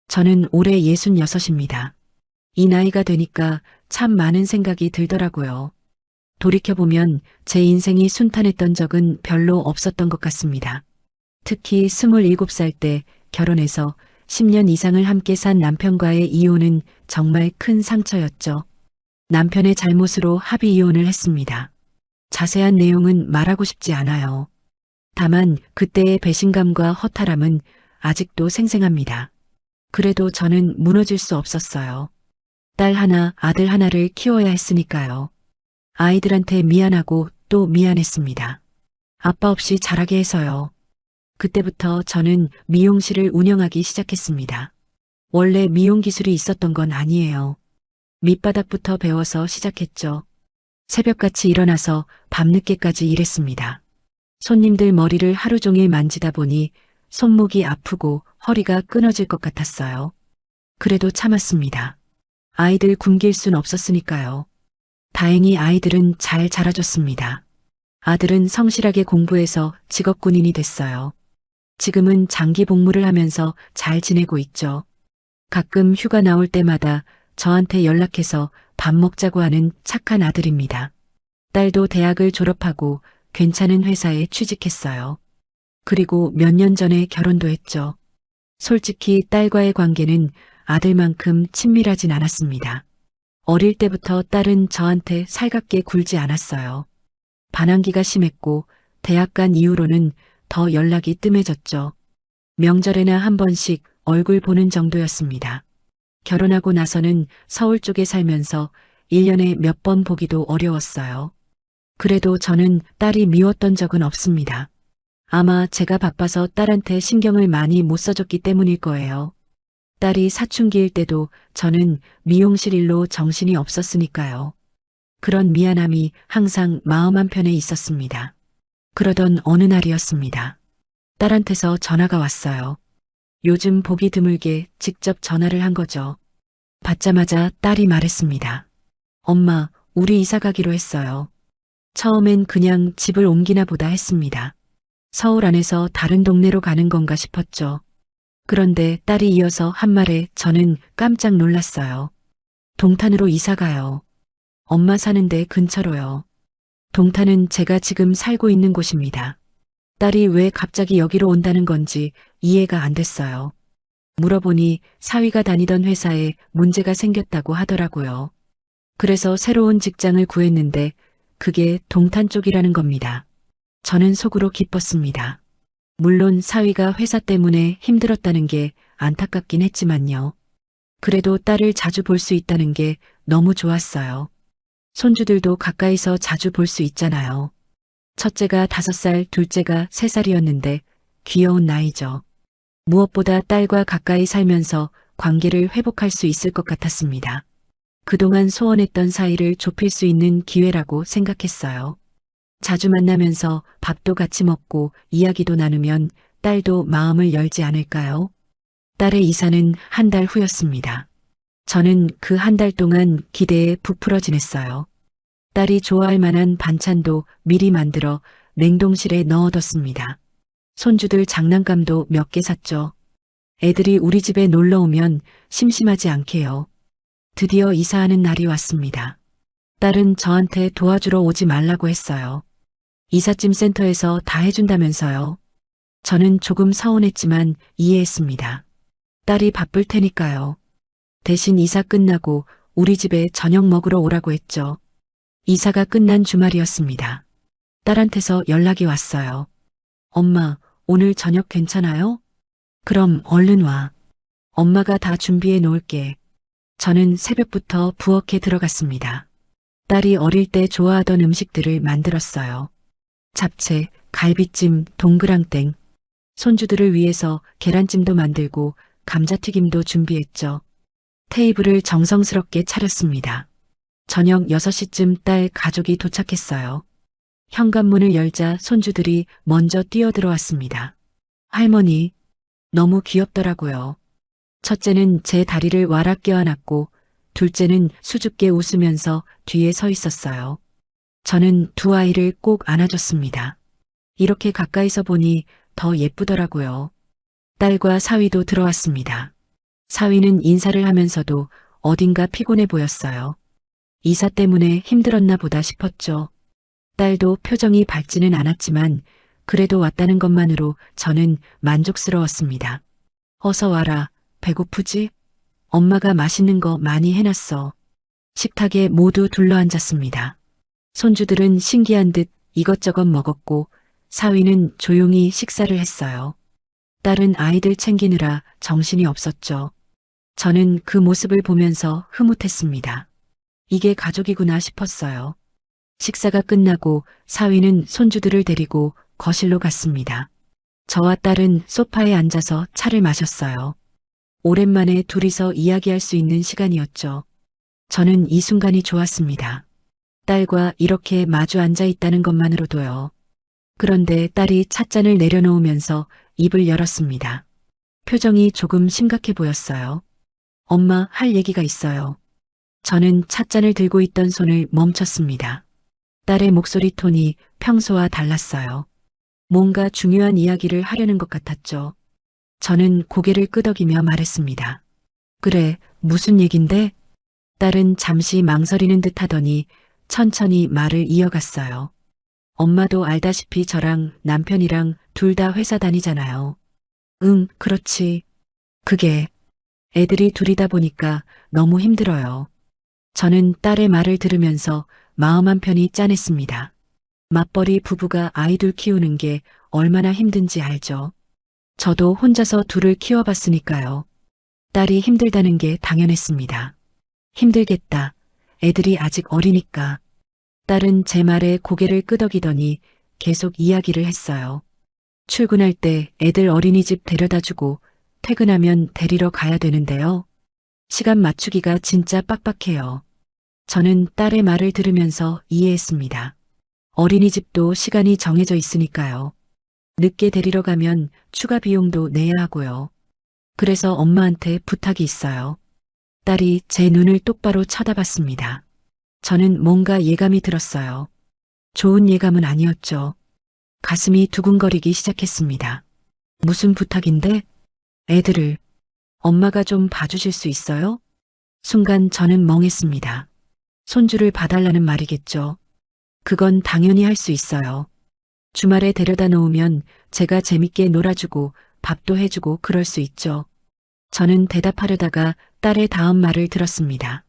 저는 올해 66입니다. 이 나이가 되니까 참 많은 생각이 들더라고요. 돌이켜보면 제 인생이 순탄했던 적은 별로 없었던 것 같습니다. 특히 27살 때 결혼해서 10년 이상을 함께 산 남편과의 이혼은 정말 큰 상처였죠. 남편의 잘못으로 합의 이혼을 했습니다. 자세한 내용은 말하고 싶지 않아요. 다만 그때의 배신감과 허탈함은 아직도 생생합니다. 그래도 저는 무너질 수 없었어요. 딸 하나, 아들 하나를 키워야 했으니까요. 아이들한테 미안하고 또 미안했습니다. 아빠 없이 자라게 해서요. 그때부터 저는 미용실을 운영하기 시작했습니다. 원래 미용 기술이 있었던 건 아니에요. 밑바닥부터 배워서 시작했죠. 새벽같이 일어나서 밤늦게까지 일했습니다. 손님들 머리를 하루 종일 만지다 보니 손목이 아프고 허리가 끊어질 것 같았어요. 그래도 참았습니다. 아이들 굶길 순 없었으니까요. 다행히 아이들은 잘 자라줬습니다. 아들은 성실하게 공부해서 직업군인이 됐어요. 지금은 장기 복무를 하면서 잘 지내고 있죠. 가끔 휴가 나올 때마다 저한테 연락해서 밥 먹자고 하는 착한 아들입니다. 딸도 대학을 졸업하고 괜찮은 회사에 취직했어요. 그리고 몇 년 전에 결혼도 했죠. 솔직히 딸과의 관계는 아들만큼 친밀하진 않았습니다. 어릴 때부터 딸은 저한테 살갑게 굴지 않았어요. 반항기가 심했고 대학 간 이후로는 더 연락이 뜸해졌죠. 명절에나 한 번씩 얼굴 보는 정도였습니다. 결혼하고 나서는 서울 쪽에 살면서 1년에 몇 번 보기도 어려웠어요. 그래도 저는 딸이 미웠던 적은 없습니다. 아마 제가 바빠서 딸한테 신경을 많이 못 써줬기 때문일 거예요. 딸이 사춘기일 때도 저는 미용실 일로 정신이 없었으니까요. 그런 미안함이 항상 마음 한편에 있었습니다. 그러던 어느 날이었습니다. 딸한테서 전화가 왔어요. 요즘 보기 드물게 직접 전화를 한 거죠. 받자마자 딸이 말했습니다. 엄마, 우리 이사 가기로 했어요. 처음엔 그냥 집을 옮기나 보다 했습니다. 서울 안에서 다른 동네로 가는 건가 싶었죠. 그런데 딸이 이어서 한 말에 저는 깜짝 놀랐어요. 동탄으로 이사 가요. 엄마 사는데 근처로요. 동탄은 제가 지금 살고 있는 곳입니다. 딸이 왜 갑자기 여기로 온다는 건지 이해가 안 됐어요. 물어보니 사위가 다니던 회사에 문제가 생겼다고 하더라고요. 그래서 새로운 직장을 구했는데 그게 동탄 쪽이라는 겁니다. 저는 속으로 기뻤습니다. 물론 사위가 회사 때문에 힘들었다는 게 안타깝긴 했지만요. 그래도 딸을 자주 볼 수 있다는 게 너무 좋았어요. 손주들도 가까이서 자주 볼 수 있잖아요. 첫째가 5살, 둘째가 3살이었는데 귀여운 나이죠. 무엇보다 딸과 가까이 살면서 관계를 회복할 수 있을 것 같았습니다. 그동안 소원했던 사이를 좁힐 수 있는 기회라고 생각했어요. 자주 만나면서 밥도 같이 먹고 이야기도 나누면 딸도 마음을 열지 않을까요? 딸의 이사는 한 달 후였습니다. 저는 그 한 달 동안 기대에 부풀어 지냈어요. 딸이 좋아할 만한 반찬도 미리 만들어 냉동실에 넣어뒀습니다. 손주들 장난감도 몇 개 샀죠. 애들이 우리 집에 놀러 오면 심심하지 않게요. 드디어 이사하는 날이 왔습니다. 딸은 저한테 도와주러 오지 말라고 했어요. 이삿짐 센터에서 다 해준다면서요. 저는 조금 서운했지만 이해했습니다. 딸이 바쁠 테니까요. 대신 이사 끝나고 우리 집에 저녁 먹으러 오라고 했죠. 이사가 끝난 주말이었습니다. 딸한테서 연락이 왔어요. 엄마, 오늘 저녁 괜찮아요? 그럼 얼른 와. 엄마가 다 준비해 놓을게. 저는 새벽부터 부엌에 들어갔습니다. 딸이 어릴 때 좋아하던 음식들을 만들었어요. 잡채, 갈비찜, 동그랑땡. 손주들을 위해서 계란찜도 만들고 감자튀김도 준비했죠. 테이블을 정성스럽게 차렸습니다. 저녁 6시쯤 딸 가족이 도착했어요. 현관문을 열자 손주들이 먼저 뛰어들어왔습니다. 할머니, 너무 귀엽더라고요. 첫째는 제 다리를 와락 껴안았고 둘째는 수줍게 웃으면서 뒤에 서 있었어요. 저는 두 아이를 꼭 안아줬습니다. 이렇게 가까이서 보니 더 예쁘더라고요. 딸과 사위도 들어왔습니다. 사위는 인사를 하면서도 어딘가 피곤해 보였어요. 이사 때문에 힘들었나 보다 싶었죠. 딸도 표정이 밝지는 않았지만 그래도 왔다는 것만으로 저는 만족스러웠습니다. 어서 와라. 배고프지? 엄마가 맛있는 거 많이 해놨어. 식탁에 모두 둘러앉았습니다. 손주들은 신기한 듯 이것저것 먹었고 사위는 조용히 식사를 했어요. 딸은 아이들 챙기느라 정신이 없었죠. 저는 그 모습을 보면서 흐뭇했습니다. 이게 가족이구나 싶었어요. 식사가 끝나고 사위는 손주들을 데리고 거실로 갔습니다. 저와 딸은 소파에 앉아서 차를 마셨어요. 오랜만에 둘이서 이야기할 수 있는 시간이었죠. 저는 이 순간이 좋았습니다. 딸과 이렇게 마주 앉아 있다는 것만으로도요. 그런데 딸이 찻잔을 내려놓으면서 입을 열었습니다. 표정이 조금 심각해 보였어요. 엄마, 할 얘기가 있어요. 저는 찻잔을 들고 있던 손을 멈췄습니다. 딸의 목소리 톤이 평소와 달랐어요. 뭔가 중요한 이야기를 하려는 것 같았죠. 저는 고개를 끄덕이며 말했습니다. 그래, 무슨 얘긴데? 딸은 잠시 망설이는 듯 하더니 천천히 말을 이어갔어요. 엄마도 알다시피 저랑 남편이랑 둘 다 회사 다니잖아요. 응, 그렇지. 그게 애들이 둘이다 보니까 너무 힘들어요. 저는 딸의 말을 들으면서 마음 한편이 짠했습니다. 맞벌이 부부가 아이들 키우는 게 얼마나 힘든지 알죠. 저도 혼자서 둘을 키워봤으니까요. 딸이 힘들다는 게 당연했습니다. 힘들겠다. 애들이 아직 어리니까. 딸은 제 말에 고개를 끄덕이더니 계속 이야기를 했어요. 출근할 때 애들 어린이집 데려다주고 퇴근하면 데리러 가야 되는데요. 시간 맞추기가 진짜 빡빡해요. 저는 딸의 말을 들으면서 이해했습니다. 어린이집도 시간이 정해져 있으니까요. 늦게 데리러 가면 추가 비용도 내야 하고요. 그래서 엄마한테 부탁이 있어요. 딸이 제 눈을 똑바로 쳐다봤습니다. 저는 뭔가 예감이 들었어요. 좋은 예감은 아니었죠. 가슴이 두근거리기 시작했습니다. 무슨 부탁인데? 애들을 엄마가 좀 봐주실 수 있어요? 순간 저는 멍했습니다. 손주를 봐달라는 말이겠죠. 그건 당연히 할 수 있어요. 주말에 데려다 놓으면 제가 재밌게 놀아주고 밥도 해주고 그럴 수 있죠. 저는 대답하려다가 딸의 다음 말을 들었습니다.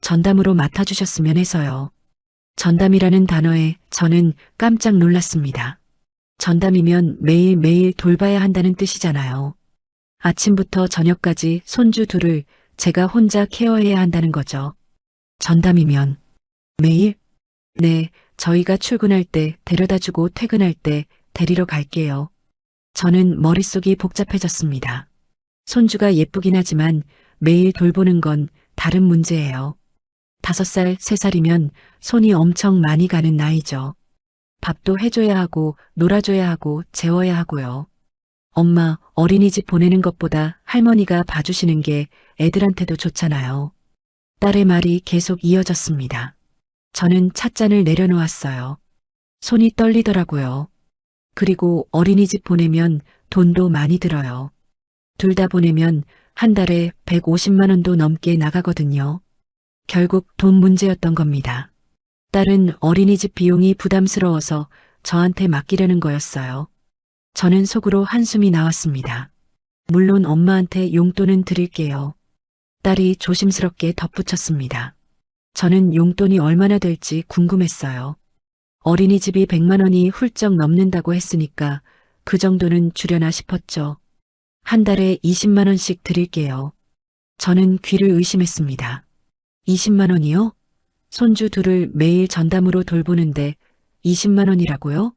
전담으로 맡아주셨으면 해서요. 전담이라는 단어에 저는 깜짝 놀랐습니다. 전담이면 매일매일 돌봐야 한다는 뜻이잖아요. 아침부터 저녁까지 손주 둘을 제가 혼자 케어해야 한다는 거죠. 전담이면 매일? 네, 저희가 출근할 때 데려다주고 퇴근할 때 데리러 갈게요. 저는 머릿속이 복잡해졌습니다. 손주가 예쁘긴 하지만 매일 돌보는 건 다른 문제예요. 5살, 3살이면 손이 엄청 많이 가는 나이죠. 밥도 해줘야 하고 놀아줘야 하고 재워야 하고요. 엄마, 어린이집 보내는 것보다 할머니가 봐주시는 게 애들한테도 좋잖아요. 딸의 말이 계속 이어졌습니다. 저는 찻잔을 내려놓았어요. 손이 떨리더라고요. 그리고 어린이집 보내면 돈도 많이 들어요. 둘 다 보내면 한 달에 150만 원도 넘게 나가거든요. 결국 돈 문제였던 겁니다. 딸은 어린이집 비용이 부담스러워서 저한테 맡기려는 거였어요. 저는 속으로 한숨이 나왔습니다. 물론 엄마한테 용돈은 드릴게요. 딸이 조심스럽게 덧붙였습니다. 저는 용돈이 얼마나 될지 궁금했어요. 어린이집이 100만 원이 훌쩍 넘는다고 했으니까 그 정도는 주려나 싶었죠. 한 달에 20만 원씩 드릴게요. 저는 귀를 의심했습니다. 20만 원이요? 손주 둘을 매일 전담으로 돌보는데 20만 원이라고요?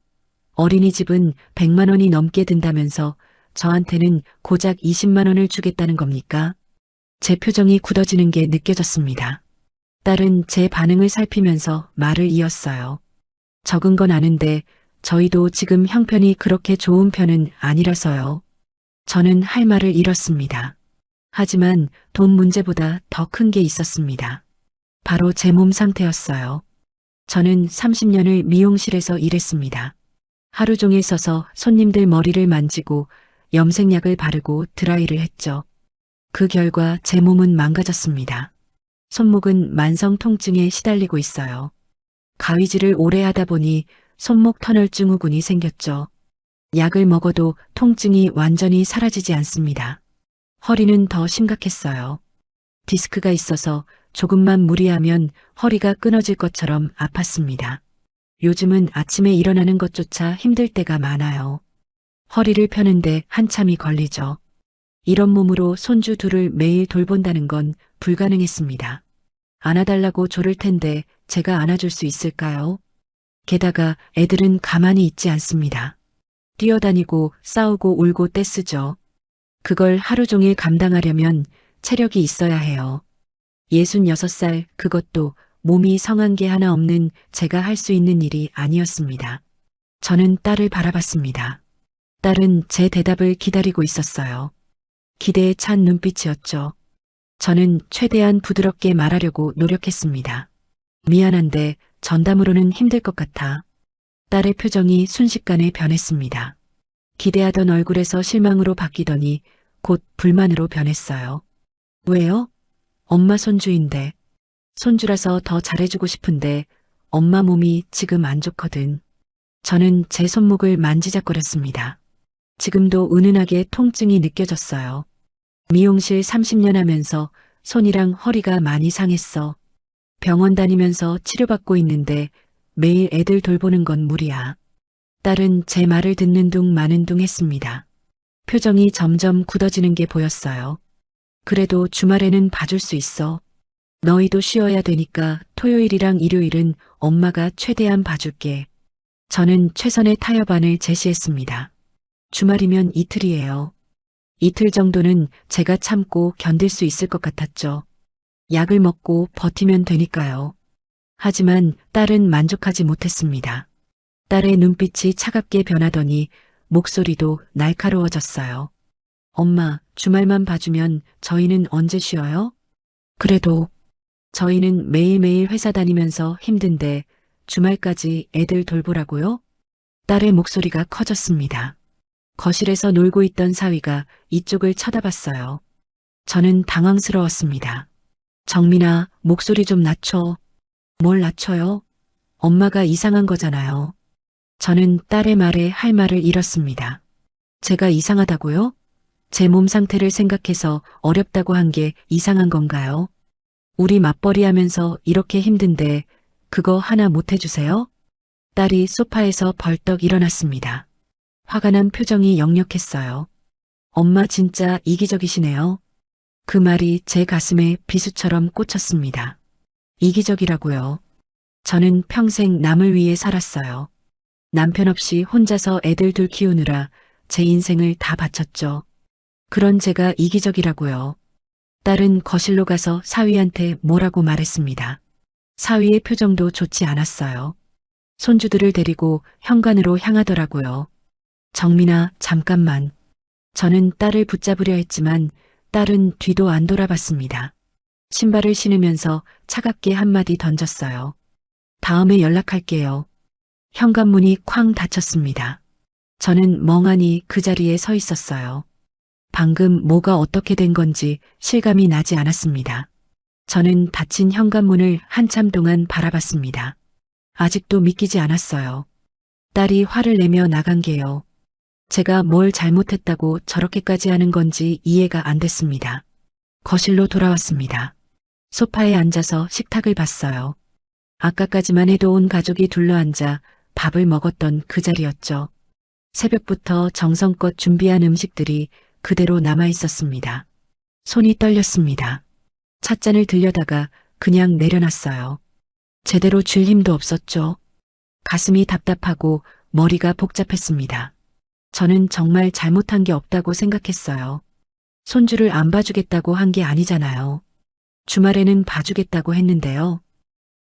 어린이집은 100만 원이 넘게 든다면서 저한테는 고작 20만 원을 주겠다는 겁니까? 제 표정이 굳어지는 게 느껴졌습니다. 딸은 제 반응을 살피면서 말을 이었어요. 적은 건 아는데 저희도 지금 형편이 그렇게 좋은 편은 아니라서요. 저는 할 말을 잃었습니다. 하지만 돈 문제보다 더 큰 게 있었습니다. 바로 제 몸 상태였어요. 저는 30년을 미용실에서 일했습니다. 하루 종일 서서 손님들 머리를 만지고 염색약을 바르고 드라이를 했죠. 그 결과 제 몸은 망가졌습니다. 손목은 만성 통증에 시달리고 있어요. 가위질을 오래 하다 보니 손목 터널 증후군이 생겼죠. 약을 먹어도 통증이 완전히 사라지지 않습니다. 허리는 더 심각했어요. 디스크가 있어서 조금만 무리하면 허리가 끊어질 것처럼 아팠습니다. 요즘은 아침에 일어나는 것조차 힘들 때가 많아요. 허리를 펴는데 한참이 걸리죠. 이런 몸으로 손주 둘을 매일 돌본다는 건 불가능했습니다. 안아달라고 조를 텐데 제가 안아줄 수 있을까요? 게다가 애들은 가만히 있지 않습니다. 뛰어다니고 싸우고 울고 떼쓰죠. 그걸 하루 종일 감당하려면 체력이 있어야 해요. 66살, 그것도 몸이 성한 게 하나 없는 제가 할 수 있는 일이 아니었습니다. 저는 딸을 바라봤습니다. 딸은 제 대답을 기다리고 있었어요. 기대에 찬 눈빛이었죠. 저는 최대한 부드럽게 말하려고 노력했습니다. 미안한데 전담으로는 힘들 것 같아. 딸의 표정이 순식간에 변했습니다. 기대하던 얼굴에서 실망으로 바뀌더니 곧 불만으로 변했어요. 왜요? 엄마 손주인데. 손주라서 더 잘해주고 싶은데 엄마 몸이 지금 안 좋거든. 저는 제 손목을 만지작거렸습니다. 지금도 은은하게 통증이 느껴졌어요. 미용실 30년 하면서 손이랑 허리가 많이 상했어. 병원 다니면서 치료받고 있는데 매일 애들 돌보는 건 무리야. 딸은 제 말을 듣는 둥 마는 둥 했습니다. 표정이 점점 굳어지는 게 보였어요. 그래도 주말에는 봐줄 수 있어. 너희도 쉬어야 되니까 토요일이랑 일요일은 엄마가 최대한 봐줄게. 저는 최선의 타협안을 제시했습니다. 주말이면 이틀이에요. 이틀 정도는 제가 참고 견딜 수 있을 것 같았죠. 약을 먹고 버티면 되니까요. 하지만 딸은 만족하지 못했습니다. 딸의 눈빛이 차갑게 변하더니 목소리도 날카로워졌어요. 엄마, 주말만 봐주면 저희는 언제 쉬어요? 그래도 저희는 매일매일 회사 다니면서 힘든데 주말까지 애들 돌보라고요? 딸의 목소리가 커졌습니다. 거실에서 놀고 있던 사위가 이쪽을 쳐다봤어요. 저는 당황스러웠습니다. 정민아, 목소리 좀 낮춰. 뭘 낮춰요? 엄마가 이상한 거잖아요. 저는 딸의 말에 할 말을 잃었습니다. 제가 이상하다고요? 제 몸 상태를 생각해서 어렵다고 한 게 이상한 건가요? 우리 맞벌이 하면서 이렇게 힘든데 그거 하나 못 해주세요? 딸이 소파에서 벌떡 일어났습니다. 화가 난 표정이 역력했어요. 엄마 진짜 이기적이시네요. 그 말이 제 가슴에 비수처럼 꽂혔습니다. 이기적이라고요. 저는 평생 남을 위해 살았어요. 남편 없이 혼자서 애들 둘 키우느라 제 인생을 다 바쳤죠. 그런 제가 이기적이라고요. 딸은 거실로 가서 사위한테 뭐라고 말했습니다. 사위의 표정도 좋지 않았어요. 손주들을 데리고 현관으로 향하더라고요. 정민아, 잠깐만. 저는 딸을 붙잡으려 했지만 딸은 뒤도 안 돌아봤습니다. 신발을 신으면서 차갑게 한마디 던졌어요. 다음에 연락할게요. 현관문이 쾅 닫혔습니다. 저는 멍하니 그 자리에 서 있었어요. 방금 뭐가 어떻게 된 건지 실감이 나지 않았습니다. 저는 닫힌 현관문을 한참 동안 바라봤습니다. 아직도 믿기지 않았어요. 딸이 화를 내며 나간 게요. 제가 뭘 잘못했다고 저렇게까지 하는 건지 이해가 안 됐습니다. 거실로 돌아왔습니다. 소파에 앉아서 식탁을 봤어요. 아까까지만 해도 온 가족이 둘러앉아 밥을 먹었던 그 자리였죠. 새벽부터 정성껏 준비한 음식들이 그대로 남아 있었습니다. 손이 떨렸습니다. 찻잔을 들여다가 그냥 내려놨어요. 제대로 쥘 힘도 없었죠. 가슴이 답답하고 머리가 복잡했습니다. 저는 정말 잘못한 게 없다고 생각했어요. 손주를 안 봐주겠다고 한 게 아니잖아요. 주말에는 봐주겠다고 했는데요.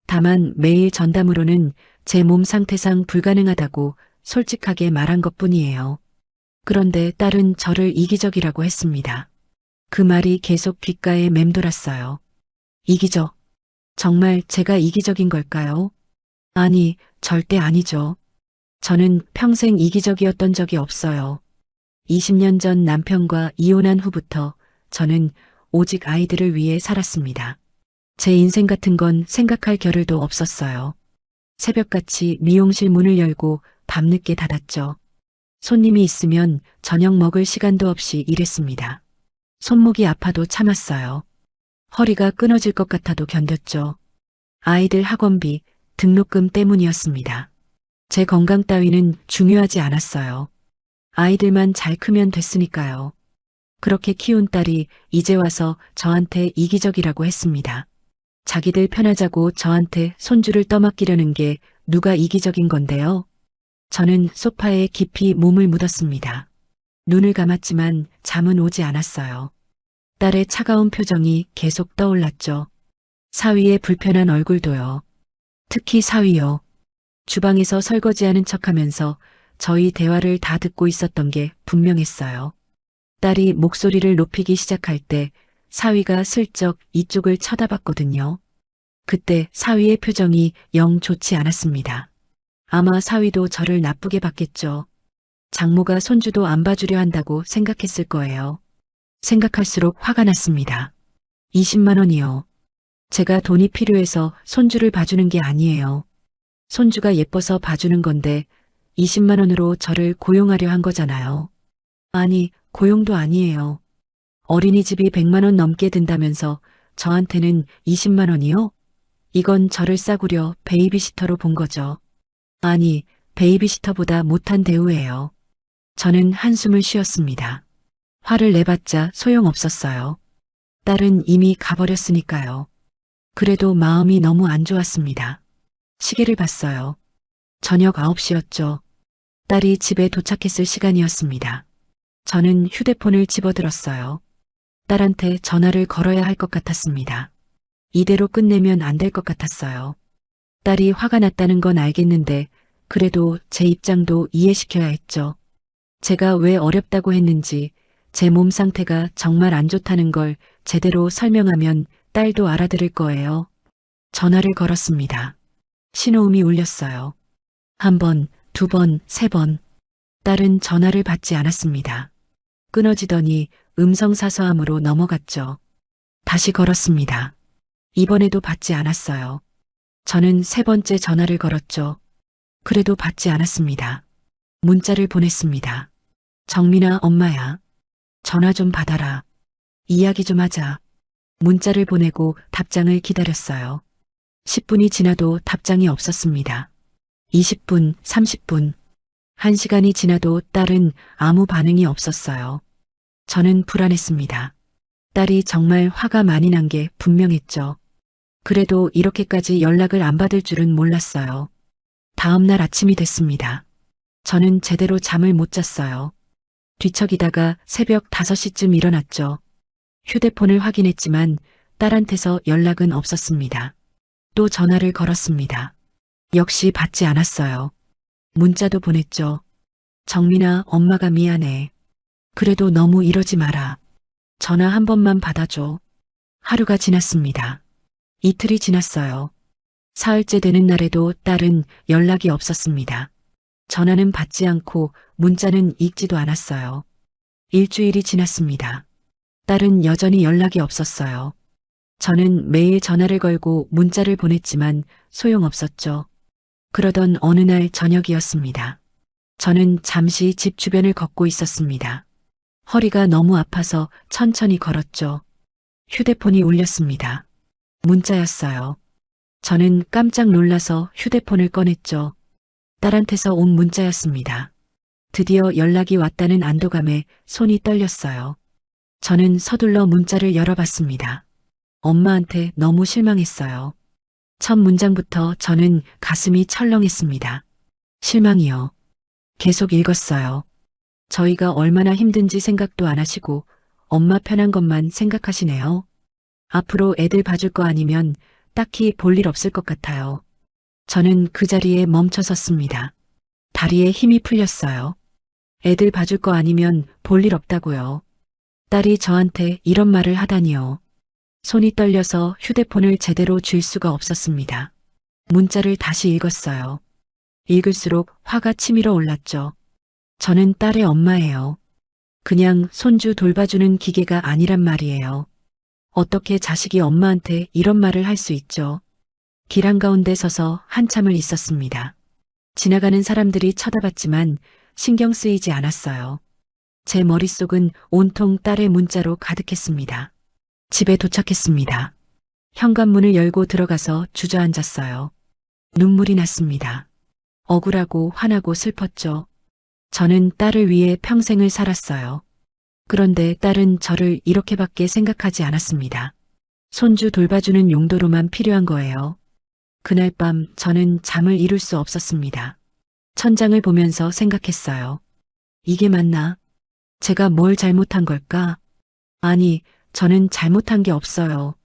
다만 매일 전담으로는 제 몸 상태상 불가능하다고 솔직하게 말한 것뿐이에요. 그런데 딸은 저를 이기적이라고 했습니다. 그 말이 계속 귓가에 맴돌았어요. 이기적. 정말 제가 이기적인 걸까요? 아니, 절대 아니죠. 저는 평생 이기적이었던 적이 없어요. 20년 전 남편과 이혼한 후부터 저는 오직 아이들을 위해 살았습니다. 제 인생 같은 건 생각할 겨를도 없었어요. 새벽같이 미용실 문을 열고 밤늦게 닫았죠. 손님이 있으면 저녁 먹을 시간도 없이 일했습니다. 손목이 아파도 참았어요. 허리가 끊어질 것 같아도 견뎠죠. 아이들 학원비, 등록금 때문이었습니다. 제 건강 따위는 중요하지 않았어요. 아이들만 잘 크면 됐으니까요. 그렇게 키운 딸이 이제 와서 저한테 이기적이라고 했습니다. 자기들 편하자고 저한테 손주를 떠맡기려는 게 누가 이기적인 건데요? 저는 소파에 깊이 몸을 묻었습니다. 눈을 감았지만 잠은 오지 않았어요. 딸의 차가운 표정이 계속 떠올랐죠. 사위의 불편한 얼굴도요. 특히 사위요. 주방에서 설거지하는 척하면서 저희 대화를 다 듣고 있었던 게 분명했어요. 딸이 목소리를 높이기 시작할 때 사위가 슬쩍 이쪽을 쳐다봤거든요. 그때 사위의 표정이 영 좋지 않았습니다. 아마 사위도 저를 나쁘게 봤겠죠. 장모가 손주도 안 봐주려 한다고 생각했을 거예요. 생각할수록 화가 났습니다. 20만 원이요. 제가 돈이 필요해서 손주를 봐주는 게 아니에요. 손주가 예뻐서 봐주는 건데 20만 원으로 저를 고용하려 한 거잖아요. 아니, 고용도 아니에요. 어린이집이 100만 원 넘게 든다면서 저한테는 20만 원이요? 이건 저를 싸구려 베이비시터로 본 거죠. 아니, 베이비시터보다 못한 대우예요. 저는 한숨을 쉬었습니다. 화를 내봤자 소용없었어요. 딸은 이미 가버렸으니까요. 그래도 마음이 너무 안 좋았습니다. 시계를 봤어요. 저녁 9시였죠. 딸이 집에 도착했을 시간이었습니다. 저는 휴대폰을 집어들었어요. 딸한테 전화를 걸어야 할 것 같았습니다. 이대로 끝내면 안 될 것 같았어요. 딸이 화가 났다는 건 알겠는데 그래도 제 입장도 이해시켜야 했죠. 제가 왜 어렵다고 했는지, 제 몸 상태가 정말 안 좋다는 걸 제대로 설명하면 딸도 알아들을 거예요. 전화를 걸었습니다. 신호음이 울렸어요. 한 번, 두 번, 세 번. 딸은 전화를 받지 않았습니다. 끊어지더니 음성사서함으로 넘어갔죠. 다시 걸었습니다. 이번에도 받지 않았어요. 저는 세 번째 전화를 걸었죠. 그래도 받지 않았습니다. 문자를 보냈습니다. 정민아, 엄마야. 전화 좀 받아라. 이야기 좀 하자. 문자를 보내고 답장을 기다렸어요. 10분이 지나도 답장이 없었습니다. 20분, 30분. 1시간이 지나도 딸은 아무 반응이 없었어요. 저는 불안했습니다. 딸이 정말 화가 많이 난 게 분명했죠. 그래도 이렇게까지 연락을 안 받을 줄은 몰랐어요. 다음 날 아침이 됐습니다. 저는 제대로 잠을 못 잤어요. 뒤척이다가 새벽 5시쯤 일어났죠. 휴대폰을 확인했지만 딸한테서 연락은 없었습니다. 또 전화를 걸었습니다. 역시 받지 않았어요. 문자도 보냈죠. 정민아, 엄마가 미안해. 그래도 너무 이러지 마라. 전화 한 번만 받아줘. 하루가 지났습니다. 이틀이 지났어요. 사흘째 되는 날에도 딸은 연락이 없었습니다. 전화는 받지 않고 문자는 읽지도 않았어요. 일주일이 지났습니다. 딸은 여전히 연락이 없었어요. 저는 매일 전화를 걸고 문자를 보냈지만 소용없었죠. 그러던 어느 날 저녁이었습니다. 저는 잠시 집 주변을 걷고 있었습니다. 허리가 너무 아파서 천천히 걸었죠. 휴대폰이 울렸습니다. 문자였어요. 저는 깜짝 놀라서 휴대폰을 꺼냈죠. 딸한테서 온 문자였습니다. 드디어 연락이 왔다는 안도감에 손이 떨렸어요. 저는 서둘러 문자를 열어봤습니다. 엄마한테 너무 실망했어요. 첫 문장부터 저는 가슴이 철렁했습니다. 실망이요. 계속 읽었어요. 저희가 얼마나 힘든지 생각도 안 하시고 엄마 편한 것만 생각하시네요. 앞으로 애들 봐줄 거 아니면 딱히 볼 일 없을 것 같아요. 저는 그 자리에 멈춰 섰습니다. 다리에 힘이 풀렸어요. 애들 봐줄 거 아니면 볼 일 없다고요. 딸이 저한테 이런 말을 하다니요. 손이 떨려서 휴대폰을 제대로 쥘 수가 없었습니다. 문자를 다시 읽었어요. 읽을수록 화가 치밀어 올랐죠. 저는 딸의 엄마예요. 그냥 손주 돌봐주는 기계가 아니란 말이에요. 어떻게 자식이 엄마한테 이런 말을 할 수 있죠? 길 한가운데 서서 한참을 있었습니다. 지나가는 사람들이 쳐다봤지만 신경 쓰이지 않았어요. 제 머릿속은 온통 딸의 문자로 가득했습니다. 집에 도착했습니다. 현관문을 열고 들어가서 주저앉았어요. 눈물이 났습니다. 억울하고 화나고 슬펐죠. 저는 딸을 위해 평생을 살았어요. 그런데 딸은 저를 이렇게밖에 생각하지 않았습니다. 손주 돌봐주는 용도로만 필요한 거예요. 그날 밤 저는 잠을 이룰 수 없었습니다. 천장을 보면서 생각했어요. 이게 맞나? 제가 뭘 잘못한 걸까? 아니, 저는 잘못한 게 없어요.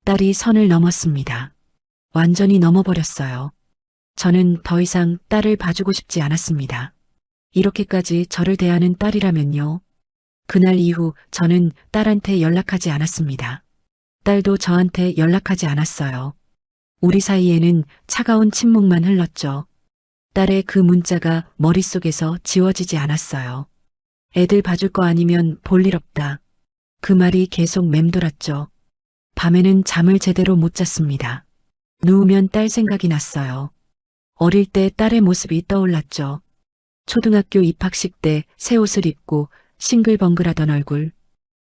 딸이 선을 넘었습니다. 완전히 넘어버렸어요. 저는 더 이상 딸을 봐주고 싶지 않았습니다. 이렇게까지 저를 대하는 딸이라면요. 그날 이후 저는 딸한테 연락하지 않았습니다. 딸도 저한테 연락하지 않았어요. 우리 사이에는 차가운 침묵만 흘렀죠. 딸의 그 문자가 머릿속에서 지워지지 않았어요. 애들 봐줄 거 아니면 볼 일 없다. 그 말이 계속 맴돌았죠. 밤에는 잠을 제대로 못 잤습니다. 누우면 딸 생각이 났어요. 어릴 때 딸의 모습이 떠올랐죠. 초등학교 입학식 때 새 옷을 입고 싱글벙글하던 얼굴.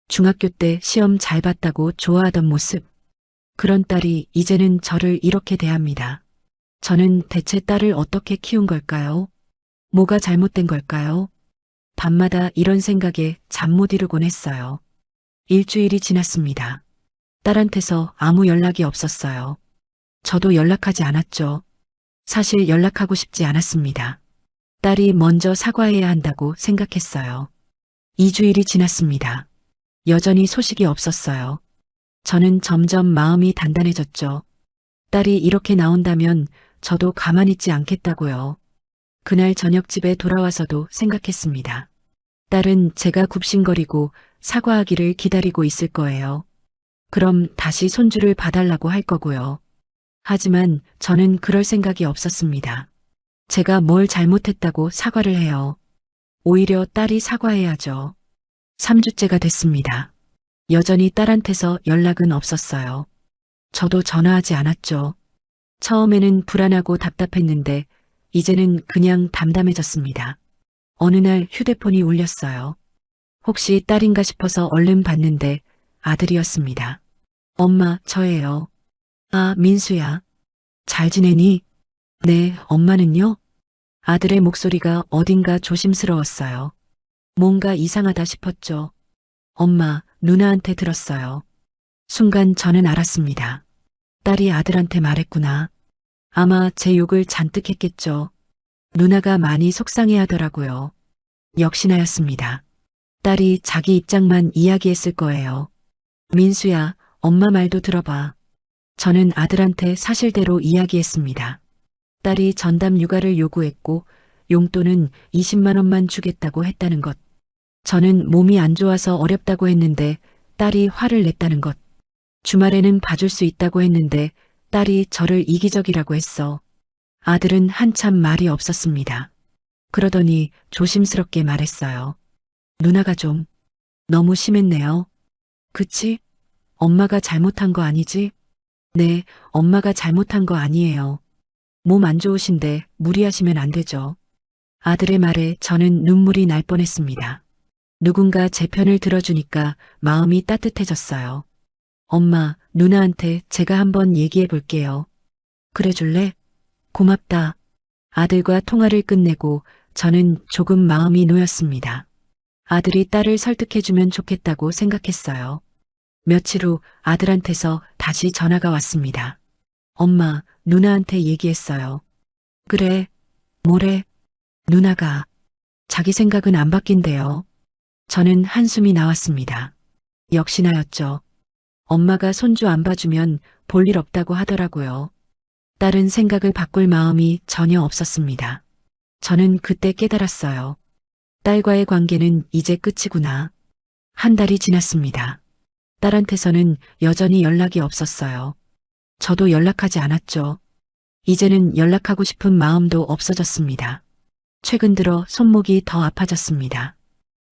중학교 때 시험 잘 봤다고 좋아하던 모습. 그런 딸이 이제는 저를 이렇게 대합니다. 저는 대체 딸을 어떻게 키운 걸까요? 뭐가 잘못된 걸까요? 밤마다 이런 생각에 잠 못 이루곤 했어요. 일주일이 지났습니다. 딸한테서 아무 연락이 없었어요. 저도 연락하지 않았죠. 사실 연락하고 싶지 않았습니다. 딸이 먼저 사과해야 한다고 생각했어요. 2주일이 지났습니다. 여전히 소식이 없었어요. 저는 점점 마음이 단단해졌죠. 딸이 이렇게 나온다면 저도 가만히 있지 않겠다고요. 그날 저녁 집에 돌아와서도 생각했습니다. 딸은 제가 굽신거리고 사과하기를 기다리고 있을 거예요. 그럼 다시 손주를 봐달라고 할 거고요. 하지만 저는 그럴 생각이 없었습니다. 제가 뭘 잘못했다고 사과를 해요. 오히려 딸이 사과해야죠. 3주째가 됐습니다. 여전히 딸한테서 연락은 없었어요. 저도 전화하지 않았죠. 처음에는 불안하고 답답했는데 이제는 그냥 담담해졌습니다. 어느 날 휴대폰이 울렸어요. 혹시 딸인가 싶어서 얼른 봤는데 아들이었습니다. 엄마, 저예요. 아, 민수야. 잘 지내니? 네, 엄마는요? 아들의 목소리가 어딘가 조심스러웠어요. 뭔가 이상하다 싶었죠. 엄마, 누나한테 들었어요. 순간 저는 알았습니다. 딸이 아들한테 말했구나. 아마 제 욕을 잔뜩 했겠죠. 누나가 많이 속상해 하더라고요. 역시나였습니다. 딸이 자기 입장만 이야기했을 거예요. 민수야, 엄마 말도 들어봐. 저는 아들한테 사실대로 이야기했습니다. 딸이 전담 육아를 요구했고 용돈은 20만 원만 주겠다고 했다는 것. 저는 몸이 안 좋아서 어렵다고 했는데 딸이 화를 냈다는 것. 주말에는 봐줄 수 있다고 했는데 딸이 저를 이기적이라고 했어. 아들은 한참 말이 없었습니다. 그러더니 조심스럽게 말했어요. 누나가 좀 너무 심했네요. 그치? 엄마가 잘못한 거 아니지? 네, 엄마가 잘못한 거 아니에요. 몸 안 좋으신데 무리하시면 안 되죠. 아들의 말에 저는 눈물이 날 뻔했습니다. 누군가 제 편을 들어주니까 마음이 따뜻해졌어요. 엄마, 누나한테 제가 한번 얘기해 볼게요. 그래 줄래? 고맙다. 아들과 통화를 끝내고 저는 조금 마음이 놓였습니다. 아들이 딸을 설득해주면 좋겠다고 생각했어요. 며칠 후 아들한테서 다시 전화가 왔습니다. 엄마, 누나한테 얘기했어요. 그래, 뭐래? 누나가 자기 생각은 안 바뀐대요. 저는 한숨이 나왔습니다. 역시나였죠. 엄마가 손주 안 봐주면 볼 일 없다고 하더라고요. 딸은 생각을 바꿀 마음이 전혀 없었습니다. 저는 그때 깨달았어요. 딸과의 관계는 이제 끝이구나. 한 달이 지났습니다. 딸한테서는 여전히 연락이 없었어요. 저도 연락하지 않았죠. 이제는 연락하고 싶은 마음도 없어졌습니다. 최근 들어 손목이 더 아파졌습니다.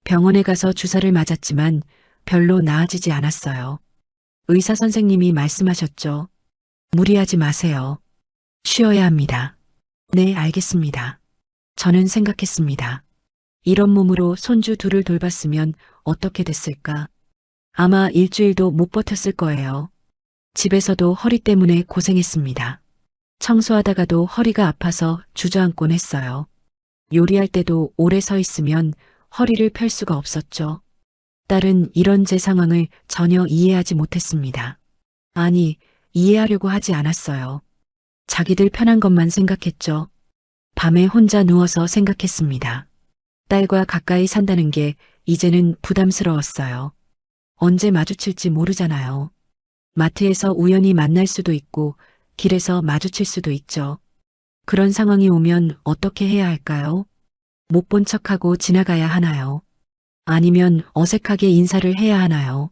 병원에 가서 주사를 맞았지만 별로 나아지지 않았어요. 의사 선생님이 말씀하셨죠. 무리하지 마세요. 쉬어야 합니다. 네, 알겠습니다. 저는 생각했습니다. 이런 몸으로 손주 둘을 돌봤으면 어떻게 됐을까? 아마 일주일도 못 버텼을 거예요. 집에서도 허리 때문에 고생했습니다. 청소하다가도 허리가 아파서 주저앉곤 했어요. 요리할 때도 오래 서 있으면 허리를 펼 수가 없었죠. 딸은 이런 제 상황을 전혀 이해하지 못했습니다. 아니, 이해하려고 하지 않았어요. 자기들 편한 것만 생각했죠. 밤에 혼자 누워서 생각했습니다. 딸과 가까이 산다는 게 이제는 부담스러웠어요. 언제 마주칠지 모르잖아요. 마트에서 우연히 만날 수도 있고 길에서 마주칠 수도 있죠. 그런 상황이 오면 어떻게 해야 할까요? 못 본 척하고 지나가야 하나요? 아니면 어색하게 인사를 해야 하나요?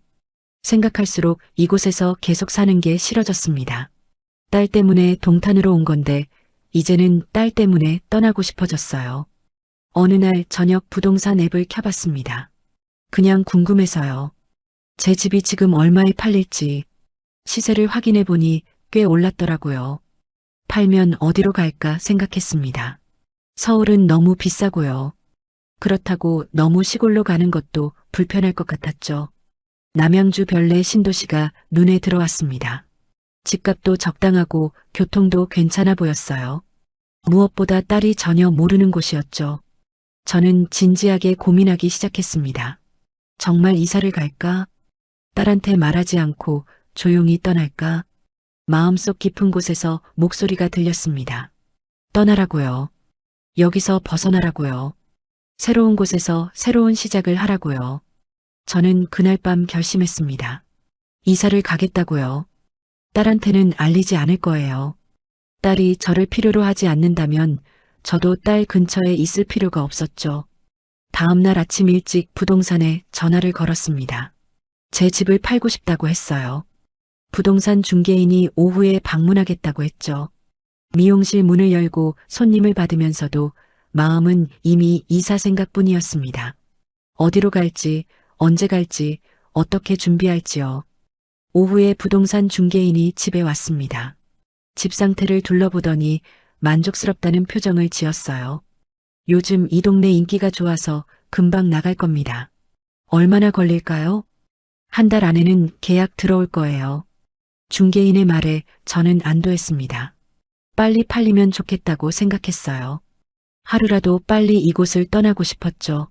생각할수록 이곳에서 계속 사는 게 싫어졌습니다. 딸 때문에 동탄으로 온 건데 이제는 딸 때문에 떠나고 싶어졌어요. 어느 날 저녁 부동산 앱을 켜봤습니다. 그냥 궁금해서요. 제 집이 지금 얼마에 팔릴지 시세를 확인해 보니 꽤 올랐더라고요. 팔면 어디로 갈까 생각했습니다. 서울은 너무 비싸고요. 그렇다고 너무 시골로 가는 것도 불편할 것 같았죠. 남양주 별내 신도시가 눈에 들어왔습니다. 집값도 적당하고 교통도 괜찮아 보였어요. 무엇보다 딸이 전혀 모르는 곳이었죠. 저는 진지하게 고민하기 시작했습니다. 정말 이사를 갈까? 딸한테 말하지 않고 조용히 떠날까? 마음속 깊은 곳에서 목소리가 들렸습니다. 떠나라고요. 여기서 벗어나라고요. 새로운 곳에서 새로운 시작을 하라고요. 저는 그날 밤 결심했습니다. 이사를 가겠다고요. 딸한테는 알리지 않을 거예요. 딸이 저를 필요로 하지 않는다면 저도 딸 근처에 있을 필요가 없었죠. 다음 날 아침 일찍 부동산에 전화를 걸었습니다. 제 집을 팔고 싶다고 했어요. 부동산 중개인이 오후에 방문하겠다고 했죠. 미용실 문을 열고 손님을 받으면서도 마음은 이미 이사 생각뿐이었습니다. 어디로 갈지, 언제 갈지, 어떻게 준비할지요. 오후에 부동산 중개인이 집에 왔습니다. 집 상태를 둘러보더니 만족스럽다는 표정을 지었어요. 요즘 이 동네 인기가 좋아서 금방 나갈 겁니다. 얼마나 걸릴까요? 한 달 안에는 계약 들어올 거예요. 중개인의 말에 저는 안도했습니다. 빨리 팔리면 좋겠다고 생각했어요. 하루라도 빨리 이곳을 떠나고 싶었죠.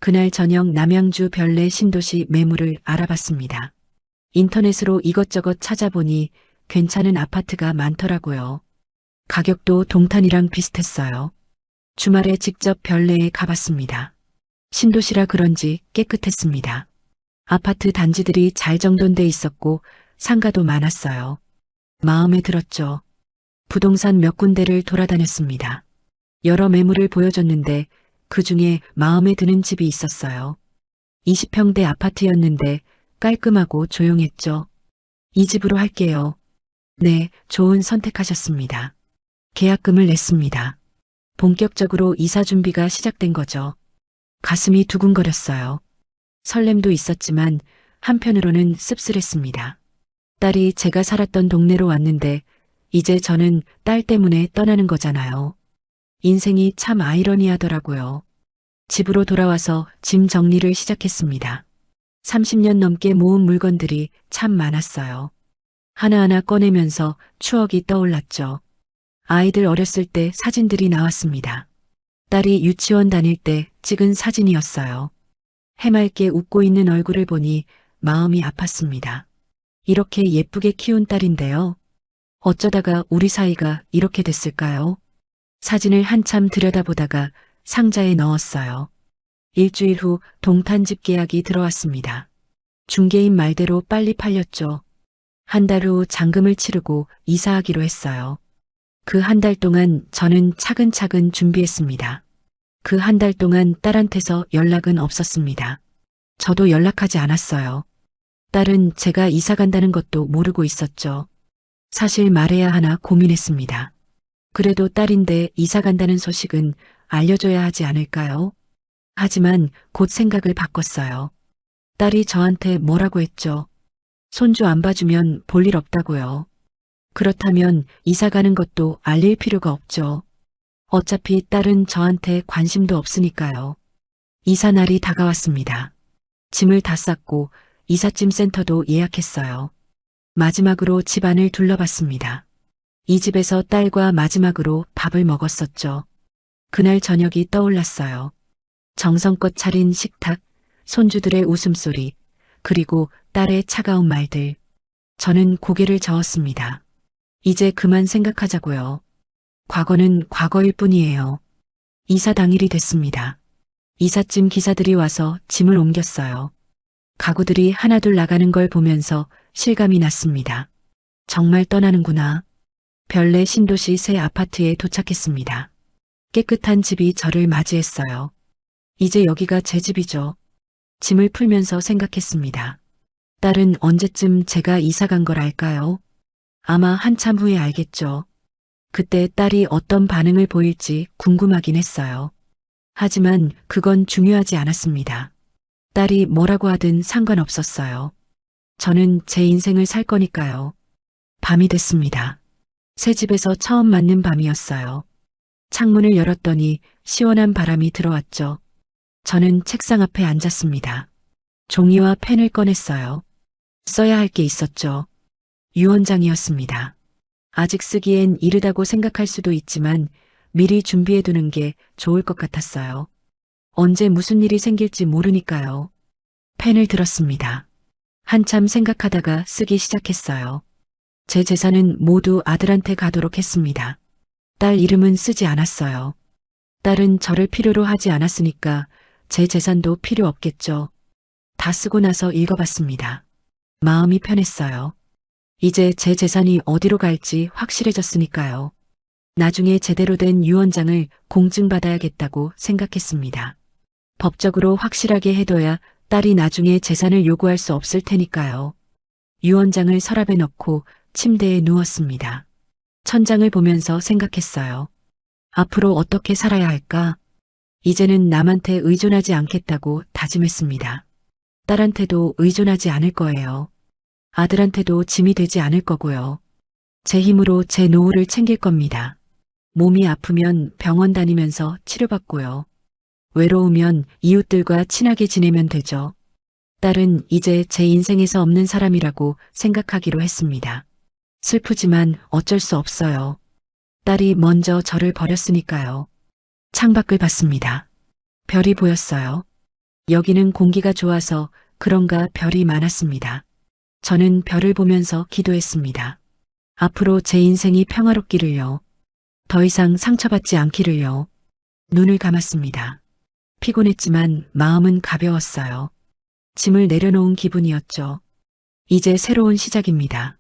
그날 저녁 남양주 별내 신도시 매물을 알아봤습니다. 인터넷으로 이것저것 찾아보니 괜찮은 아파트가 많더라고요. 가격도 동탄이랑 비슷했어요. 주말에 직접 별내에 가봤습니다. 신도시라 그런지 깨끗했습니다. 아파트 단지들이 잘 정돈돼 있었고 상가도 많았어요. 마음에 들었죠. 부동산 몇 군데를 돌아다녔습니다. 여러 매물을 보여줬는데 그 중에 마음에 드는 집이 있었어요. 20평대 아파트였는데 깔끔하고 조용했죠. 이 집으로 할게요. 네, 좋은 선택하셨습니다. 계약금을 냈습니다. 본격적으로 이사 준비가 시작된 거죠. 가슴이 두근거렸어요. 설렘도 있었지만 한편으로는 씁쓸했습니다. 딸이 제가 살았던 동네로 왔는데 이제 저는 딸 때문에 떠나는 거잖아요. 인생이 참 아이러니하더라고요. 집으로 돌아와서 짐 정리를 시작했습니다. 30년 넘게 모은 물건들이 참 많았어요. 하나하나 꺼내면서 추억이 떠올랐죠. 아이들 어렸을 때 사진들이 나왔습니다. 딸이 유치원 다닐 때 찍은 사진이었어요. 해맑게 웃고 있는 얼굴을 보니 마음이 아팠습니다. 이렇게 예쁘게 키운 딸인데요. 어쩌다가 우리 사이가 이렇게 됐을까요? 사진을 한참 들여다보다가 상자에 넣었어요. 일주일 후 동탄집 계약이 들어왔습니다. 중개인 말대로 빨리 팔렸죠. 한 달 후 잔금을 치르고 이사하기로 했어요. 그 한 달 동안 저는 차근차근 준비했습니다. 그 한 달 동안 딸한테서 연락은 없었습니다. 저도 연락하지 않았어요. 딸은 제가 이사 간다는 것도 모르고 있었죠. 사실 말해야 하나 고민했습니다. 그래도 딸인데 이사 간다는 소식은 알려줘야 하지 않을까요? 하지만 곧 생각을 바꿨어요. 딸이 저한테 뭐라고 했죠. 손주 안 봐주면 볼 일 없다고요. 그렇다면 이사 가는 것도 알릴 필요가 없죠. 어차피 딸은 저한테 관심도 없으니까요. 이사 날이 다가왔습니다. 짐을 다 쌌고 이삿짐 센터도 예약했어요. 마지막으로 집안을 둘러봤습니다. 이 집에서 딸과 마지막으로 밥을 먹었었죠. 그날 저녁이 떠올랐어요. 정성껏 차린 식탁, 손주들의 웃음소리, 그리고 딸의 차가운 말들. 저는 고개를 저었습니다. 이제 그만 생각하자고요. 과거는 과거일 뿐이에요. 이사 당일이 됐습니다. 이삿짐 기사들이 와서 짐을 옮겼어요. 가구들이 하나둘 나가는 걸 보면서 실감이 났습니다. 정말 떠나는구나. 별내 신도시 새 아파트에 도착했습니다. 깨끗한 집이 저를 맞이했어요. 이제 여기가 제 집이죠. 짐을 풀면서 생각했습니다. 딸은 언제쯤 제가 이사 간 걸 알까요? 아마 한참 후에 알겠죠. 그때 딸이 어떤 반응을 보일지 궁금하긴 했어요. 하지만 그건 중요하지 않았습니다. 딸이 뭐라고 하든 상관없었어요. 저는 제 인생을 살 거니까요. 밤이 됐습니다. 새 집에서 처음 맞는 밤이었어요. 창문을 열었더니 시원한 바람이 들어왔죠. 저는 책상 앞에 앉았습니다. 종이와 펜을 꺼냈어요. 써야 할 게 있었죠. 유언장이었습니다. 아직 쓰기엔 이르다고 생각할 수도 있지만 미리 준비해두는 게 좋을 것 같았어요. 언제 무슨 일이 생길지 모르니까요. 펜을 들었습니다. 한참 생각하다가 쓰기 시작했어요. 제 재산은 모두 아들한테 가도록 했습니다. 딸 이름은 쓰지 않았어요. 딸은 저를 필요로 하지 않았으니까 제 재산도 필요 없겠죠. 다 쓰고 나서 읽어봤습니다. 마음이 편했어요. 이제 제 재산이 어디로 갈지 확실해졌으니까요. 나중에 제대로 된 유언장을 공증받아야겠다고 생각했습니다. 법적으로 확실하게 해둬야 딸이 나중에 재산을 요구할 수 없을 테니까요. 유언장을 서랍에 넣고 침대에 누웠습니다. 천장을 보면서 생각했어요. 앞으로 어떻게 살아야 할까? 이제는 남한테 의존하지 않겠다고 다짐했습니다. 딸한테도 의존하지 않을 거예요. 아들한테도 짐이 되지 않을 거고요. 제 힘으로 제 노후를 챙길 겁니다. 몸이 아프면 병원 다니면서 치료받고요. 외로우면 이웃들과 친하게 지내면 되죠. 딸은 이제 제 인생에서 없는 사람이라고 생각하기로 했습니다. 슬프지만 어쩔 수 없어요. 딸이 먼저 저를 버렸으니까요. 창밖을 봤습니다. 별이 보였어요. 여기는 공기가 좋아서 그런가 별이 많았습니다. 저는 별을 보면서 기도했습니다. 앞으로 제 인생이 평화롭기를요. 더 이상 상처받지 않기를요. 눈을 감았습니다. 피곤했지만 마음은 가벼웠어요. 짐을 내려놓은 기분이었죠. 이제 새로운 시작입니다.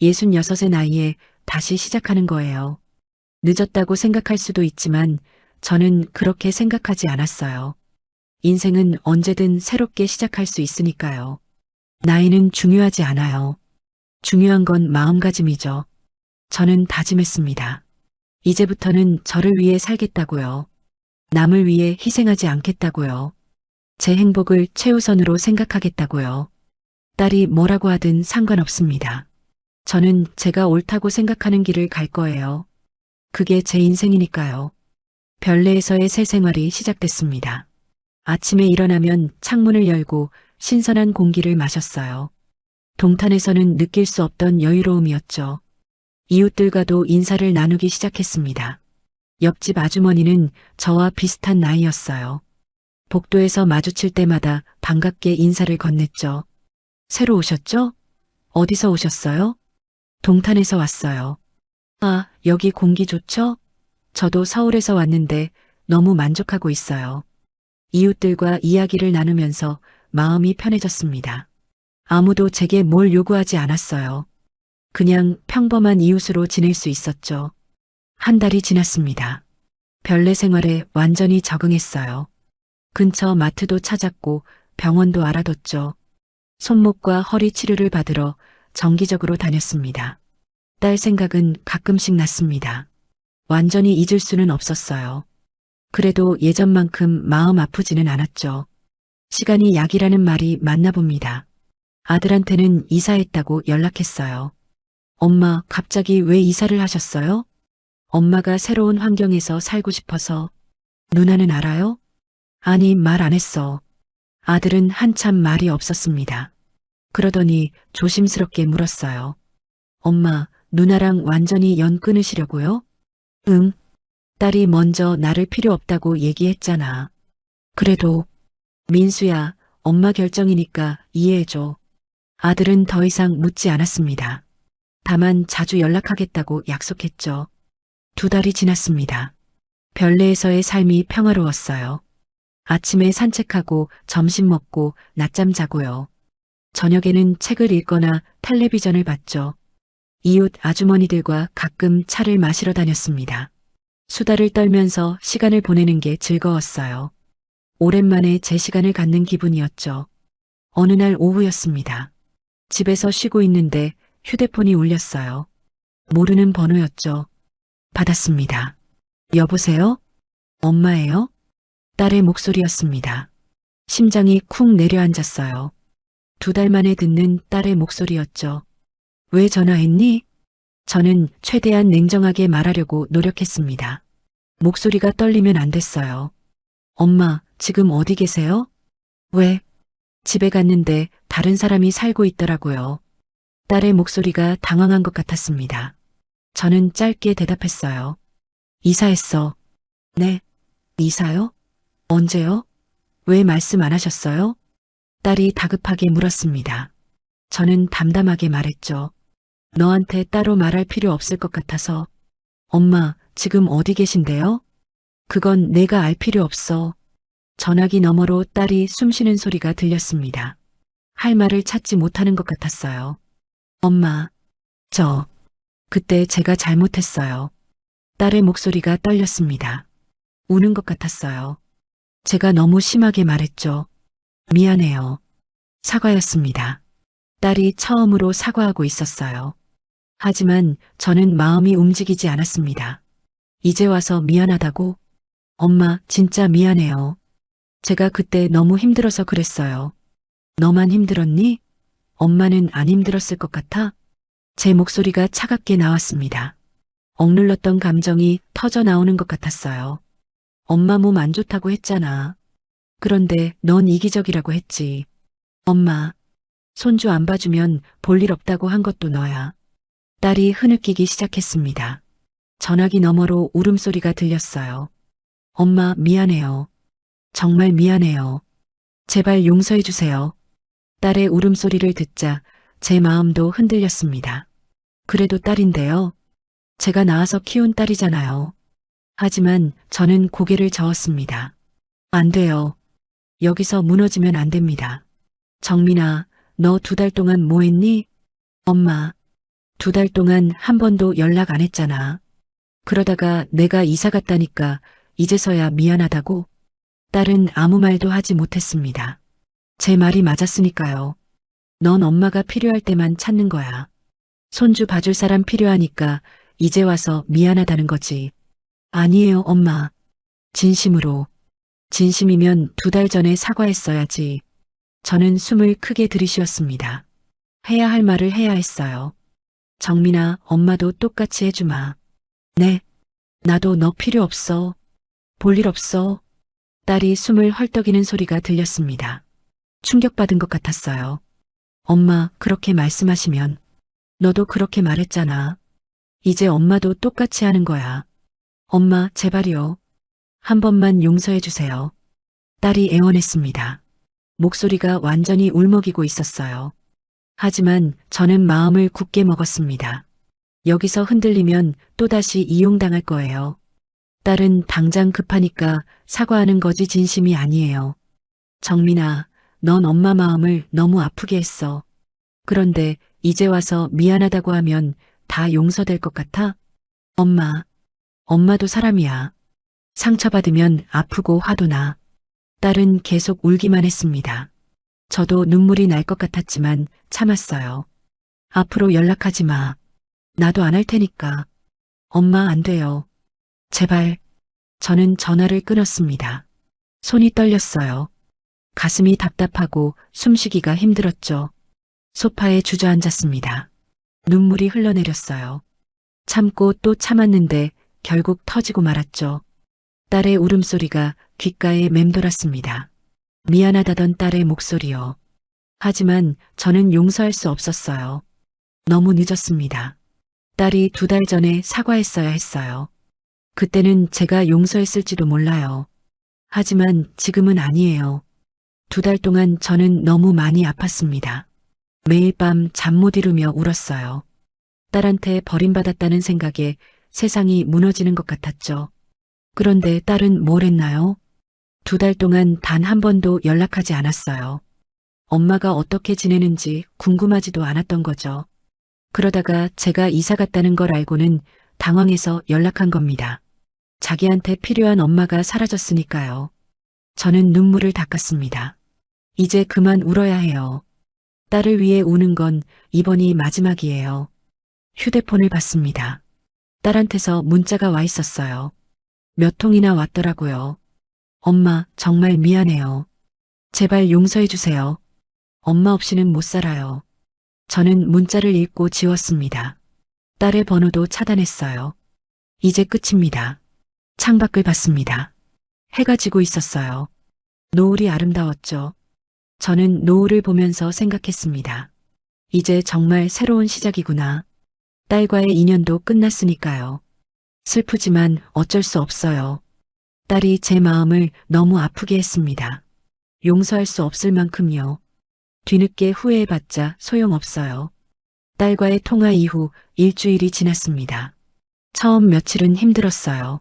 66의 나이에 다시 시작하는 거예요. 늦었다고 생각할 수도 있지만 저는 그렇게 생각하지 않았어요. 인생은 언제든 새롭게 시작할 수 있으니까요. 나이는 중요하지 않아요. 중요한 건 마음가짐이죠. 저는 다짐했습니다. 이제부터는 저를 위해 살겠다고요. 남을 위해 희생하지 않겠다고요. 제 행복을 최우선으로 생각하겠다고요. 딸이 뭐라고 하든 상관없습니다. 저는 제가 옳다고 생각하는 길을 갈 거예요. 그게 제 인생이니까요. 별내에서의 새 생활이 시작됐습니다. 아침에 일어나면 창문을 열고 신선한 공기를 마셨어요. 동탄에서는 느낄 수 없던 여유로움이었죠. 이웃들과도 인사를 나누기 시작했습니다. 옆집 아주머니는 저와 비슷한 나이였어요. 복도에서 마주칠 때마다 반갑게 인사를 건넸죠. 새로 오셨죠? 어디서 오셨어요? 동탄에서 왔어요. 아, 여기 공기 좋죠? 저도 서울에서 왔는데 너무 만족하고 있어요. 이웃들과 이야기를 나누면서 마음이 편해졌습니다. 아무도 제게 뭘 요구하지 않았어요. 그냥 평범한 이웃으로 지낼 수 있었죠. 한 달이 지났습니다. 별내 생활에 완전히 적응했어요. 근처 마트도 찾았고 병원도 알아뒀죠. 손목과 허리 치료를 받으러 정기적으로 다녔습니다. 딸 생각은 가끔씩 났습니다. 완전히 잊을 수는 없었어요. 그래도 예전만큼 마음 아프지는 않았죠. 시간이 약이라는 말이 맞나 봅니다. 아들한테는 이사했다고 연락했어요. 엄마, 갑자기 왜 이사를 하셨어요? 엄마가 새로운 환경에서 살고 싶어서. 누나는 알아요? 아니, 말 안 했어. 아들은 한참 말이 없었습니다. 그러더니 조심스럽게 물었어요. 엄마, 누나랑 완전히 연 끊으시려고요? 응. 딸이 먼저 나를 필요 없다고 얘기했잖아. 그래도, 민수야, 엄마 결정이니까 이해해줘. 아들은 더 이상 묻지 않았습니다. 다만 자주 연락하겠다고 약속했죠. 2달이 지났습니다. 별내에서의 삶이 평화로웠어요. 아침에 산책하고 점심 먹고 낮잠 자고요. 저녁에는 책을 읽거나 텔레비전을 봤죠. 이웃 아주머니들과 가끔 차를 마시러 다녔습니다. 수다를 떨면서 시간을 보내는 게 즐거웠어요. 오랜만에 제 시간을 갖는 기분이었죠. 어느 날 오후였습니다. 집에서 쉬고 있는데 휴대폰이 울렸어요. 모르는 번호였죠. 받았습니다. 여보세요? 엄마예요? 딸의 목소리였습니다. 심장이 쿵 내려앉았어요. 2달 만에 듣는 딸의 목소리였죠. 왜 전화했니? 저는 최대한 냉정하게 말하려고 노력했습니다. 목소리가 떨리면 안 됐어요. 엄마, 지금 어디 계세요? 왜? 집에 갔는데 다른 사람이 살고 있더라고요. 딸의 목소리가 당황한 것 같았습니다. 저는 짧게 대답했어요. 이사했어. 네. 이사요? 언제요? 왜 말씀 안 하셨어요? 딸이 다급하게 물었습니다. 저는 담담하게 말했죠. 너한테 따로 말할 필요 없을 것 같아서. 엄마, 지금 어디 계신데요? 그건 내가 알 필요 없어. 전화기 너머로 딸이 숨쉬는 소리가 들렸습니다. 할 말을 찾지 못하는 것 같았어요. 엄마, 그때 제가 잘못했어요. 딸의 목소리가 떨렸습니다. 우는 것 같았어요. 제가 너무 심하게 말했죠. 미안해요. 사과였습니다. 딸이 처음으로 사과하고 있었어요. 하지만 저는 마음이 움직이지 않았습니다. 이제 와서 미안하다고? 엄마, 진짜 미안해요. 제가 그때 너무 힘들어서 그랬어요. 너만 힘들었니? 엄마는 안 힘들었을 것 같아? 제 목소리가 차갑게 나왔습니다. 억눌렀던 감정이 터져 나오는 것 같았어요. 엄마 몸 안 좋다고 했잖아. 그런데 넌 이기적이라고 했지. 엄마, 손주 안 봐주면 볼 일 없다고 한 것도 너야. 딸이 흐느끼기 시작했습니다. 전화기 너머로 울음소리가 들렸어요. 엄마, 미안해요. 정말 미안해요. 제발 용서해 주세요. 딸의 울음소리를 듣자 제 마음도 흔들렸습니다. 그래도 딸인데요. 제가 낳아서 키운 딸이잖아요. 하지만 저는 고개를 저었습니다. 안 돼요. 여기서 무너지면 안 됩니다. 정민아, 너 2달 동안 뭐 했니? 엄마, 2달 동안 한 번도 연락 안 했잖아. 그러다가 내가 이사 갔다니까 이제서야 미안하다고? 딸은 아무 말도 하지 못했습니다. 제 말이 맞았으니까요. 넌 엄마가 필요할 때만 찾는 거야. 손주 봐줄 사람 필요하니까 이제 와서 미안하다는 거지. 아니에요, 엄마. 진심으로. 진심이면 2달 전에 사과했어야지. 저는 숨을 크게 들이쉬었습니다. 해야 할 말을 해야 했어요. 정민아, 엄마도 똑같이 해주마. 네. 나도 너 필요 없어. 볼 일 없어. 딸이 숨을 헐떡이는 소리가 들렸습니다. 충격받은 것 같았어요. 엄마, 그렇게 말씀하시면. 너도 그렇게 말했잖아. 이제 엄마도 똑같이 하는 거야. 엄마, 제발요. 한 번만 용서해 주세요. 딸이 애원했습니다. 목소리가 완전히 울먹이고 있었어요. 하지만 저는 마음을 굳게 먹었습니다. 여기서 흔들리면 또다시 이용당할 거예요. 딸은 당장 급하니까 사과하는 거지 진심이 아니에요. 정민아, 넌 엄마 마음을 너무 아프게 했어. 그런데 이제 와서 미안하다고 하면 다 용서될 것 같아? 엄마도 사람이야. 상처받으면 아프고 화도 나. 딸은 계속 울기만 했습니다. 저도 눈물이 날 것 같았지만 참았어요. 앞으로 연락하지 마. 나도 안 할 테니까. 엄마, 안 돼요. 제발. 저는 전화를 끊었습니다. 손이 떨렸어요. 가슴이 답답하고 숨쉬기가 힘들었죠. 소파에 주저앉았습니다. 눈물이 흘러내렸어요. 참고 또 참았는데 결국 터지고 말았죠. 딸의 울음소리가 귓가에 맴돌았습니다. 미안하다던 딸의 목소리요. 하지만 저는 용서할 수 없었어요. 너무 늦었습니다. 딸이 2달 전에 사과했어야 했어요. 그때는 제가 용서했을지도 몰라요. 하지만 지금은 아니에요. 2달 동안 저는 너무 많이 아팠습니다. 매일 밤 잠 못 이루며 울었어요. 딸한테 버림받았다는 생각에 세상이 무너지는 것 같았죠. 그런데 딸은 뭘 했나요? 2달 동안 단 한 번도 연락하지 않았어요. 엄마가 어떻게 지내는지 궁금하지도 않았던 거죠. 그러다가 제가 이사 갔다는 걸 알고는 당황해서 연락한 겁니다. 자기한테 필요한 엄마가 사라졌으니까요. 저는 눈물을 닦았습니다. 이제 그만 울어야 해요. 딸을 위해 우는 건 이번이 마지막이에요. 휴대폰을 봤습니다. 딸한테서 문자가 와 있었어요. 몇 통이나 왔더라고요. 엄마, 정말 미안해요. 제발 용서해 주세요. 엄마 없이는 못 살아요. 저는 문자를 읽고 지웠습니다. 딸의 번호도 차단했어요. 이제 끝입니다. 창밖을 봤습니다. 해가 지고 있었어요. 노을이 아름다웠죠. 저는 노을을 보면서 생각했습니다. 이제 정말 새로운 시작이구나. 딸과의 인연도 끝났으니까요. 슬프지만 어쩔 수 없어요. 딸이 제 마음을 너무 아프게 했습니다. 용서할 수 없을 만큼요. 뒤늦게 후회해봤자 소용없어요. 딸과의 통화 이후 일주일이 지났습니다. 처음 며칠은 힘들었어요.